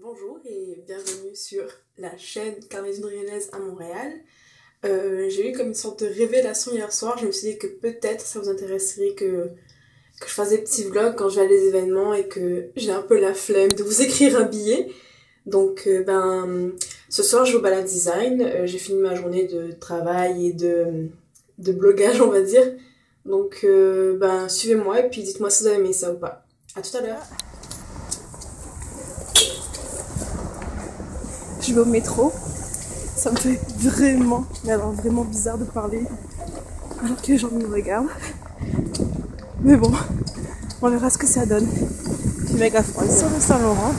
Bonjour et bienvenue sur la chaîne Carnet Lyonnaise à Montréal. J'ai eu comme une sorte de révélation hier soir. Je me suis dit que peut-être ça vous intéresserait que je fasse des petits vlogs quand je vais à des événements et que j'ai un peu la flemme de vous écrire un billet. Donc ce soir je vais au Balade Design. J'ai fini ma journée de travail et de blogage, on va dire. Donc suivez-moi et puis dites-moi si vous avez aimé ça ou pas. À tout à l'heure. Je vais au métro, ça me fait vraiment, mais alors vraiment bizarre de parler alors que les gens me regardent. Mais bon, on verra ce que ça donne. Je suis méga froid. Sur le Saint-Laurent,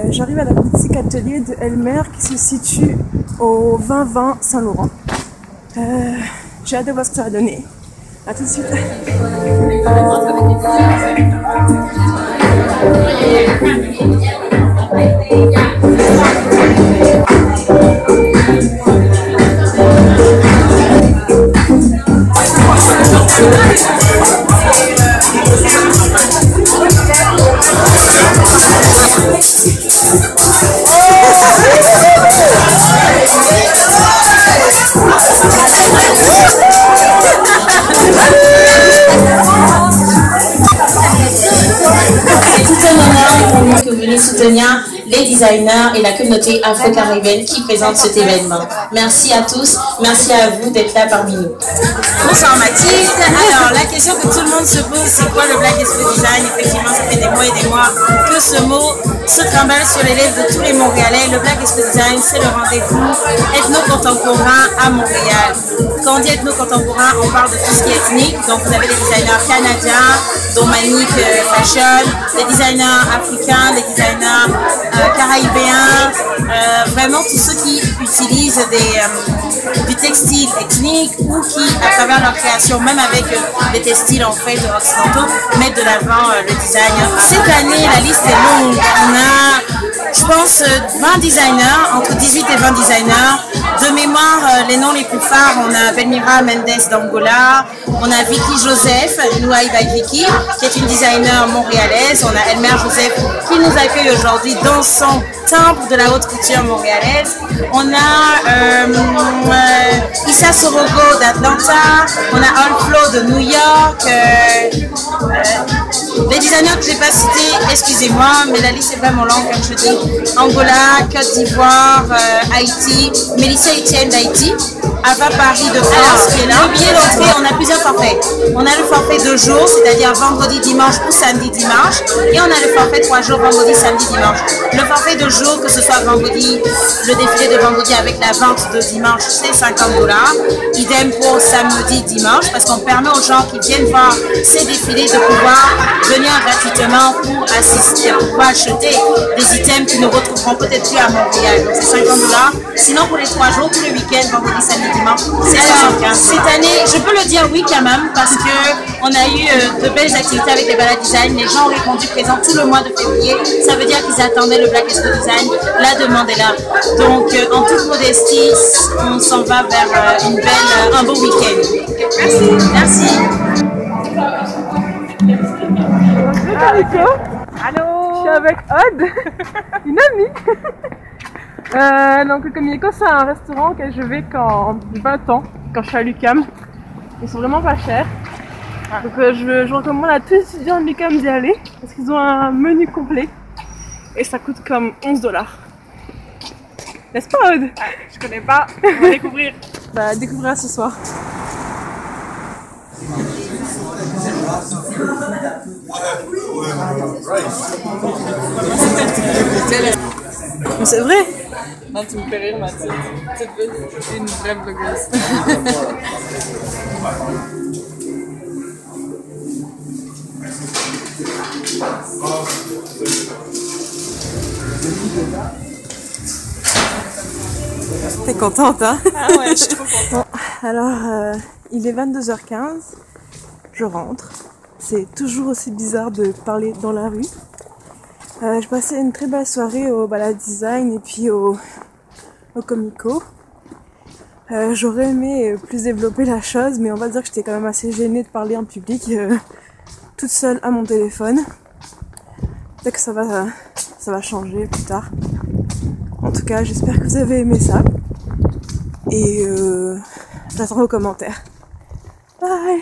j'arrive à la boutique atelier de Elmer qui se situe au 2020 Saint-Laurent. J'ai hâte de voir ce que ça va donner. A tout de suite. Que vous venez soutenir les designers et la communauté afro-caribéenne qui présente cet événement. Merci à tous, merci à vous d'être là parmi nous. Bonsoir Mathilde. Alors la question que tout le monde se pose, c'est quoi le Black Expo Design? Effectivement, ça fait des mois et des mois que ce mot se trimballe sur les lèvres de tous les Montréalais. Le Black Expo Design, c'est le rendez-vous ethno-contemporain à Montréal. Quand on dit ethno-contemporain, on parle de tout ce qui est ethnique. Donc vous avez des designers canadiens, dont Manique Fashion, des designers africains, des designers caraïbéens, vraiment tous ceux qui utilisent du textile ethnique ou qui, à travers leur création, même avec des textiles en fait occidentaux, mettent de l'avant le design. Cette année, la liste est longue. On a, je pense, 20 designers, entre 18 et 20 designers. De mémoire, les noms les plus phares, on a Belmira Mendes d'Angola, on a Vicky Joseph, Nouaï by Vicky, qui est une designer montréalaise. On a Elmer Joseph qui nous accueille aujourd'hui dans son temple de la haute couture montréalaise. On a Issa Sorogo d'Atlanta, on a All Flow de New York. Les designers que je n'ai pas cités, excusez-moi, mais la liste est vraiment longue, comme je dis. Angola, Côte d'Ivoire, Haïti, Mélissa Etienne d'Haïti, Ava Paris de France qui est là. Le billet d'entrée, on a plusieurs forfaits. On a le forfait 2 jours, c'est-à-dire vendredi, dimanche ou samedi, dimanche. Et on a le forfait 3 jours, vendredi, samedi, dimanche. Le forfait 2 jours, que ce soit vendredi, le défilé de vendredi avec la vente de dimanche, c'est $50. Idem pour samedi, dimanche, parce qu'on permet aux gens qui viennent voir ces défilés de pouvoir venir gratuitement pour assister, pour pouvoir acheter des items qu'ils ne retrouveront peut-être plus à Montréal. Donc c'est $50. Sinon pour les 3 jours, tous les week-ends, vendredi, samedi, dimanche, c'est 75. Cette année, je peux le dire oui quand même, parce que on a eu de belles activités avec les balades design. Les gens ont répondu présent tout le mois de février. Ça veut dire qu'ils attendaient le Black Expo Design. La demande est là. Donc en toute modestie, on s'en va vers un beau week-end. Merci. Merci. Nico. Allô. Je suis avec Aude, une amie. Donc le Communico, c'est un restaurant auquel je vais quand j'ai pas le temps, quand je suis à l'UQAM. Ils sont vraiment pas chers. Donc je recommande à tous les étudiants de l'UQAM d'y aller parce qu'ils ont un menu complet et ça coûte comme $11. N'est-ce pas Aude? Je connais pas, on va découvrir. Bah découvrira ce soir. Mais c'est vrai. Non, tu me fais rire, Mathilde. Tu es devenue une vraie blogueuse. T'es contente, hein? Ah ouais, je suis trop contente. Bon, alors, il est 22h15. Je rentre. C'est toujours aussi bizarre de parler dans la rue. Je passais une très belle soirée au Balade Design et puis au Comico. J'aurais aimé plus développer la chose, mais on va dire que j'étais quand même assez gênée de parler en public toute seule à mon téléphone. peut-être que ça va changer plus tard. En tout cas, j'espère que vous avez aimé ça. Et j'attends vos commentaires. Bye!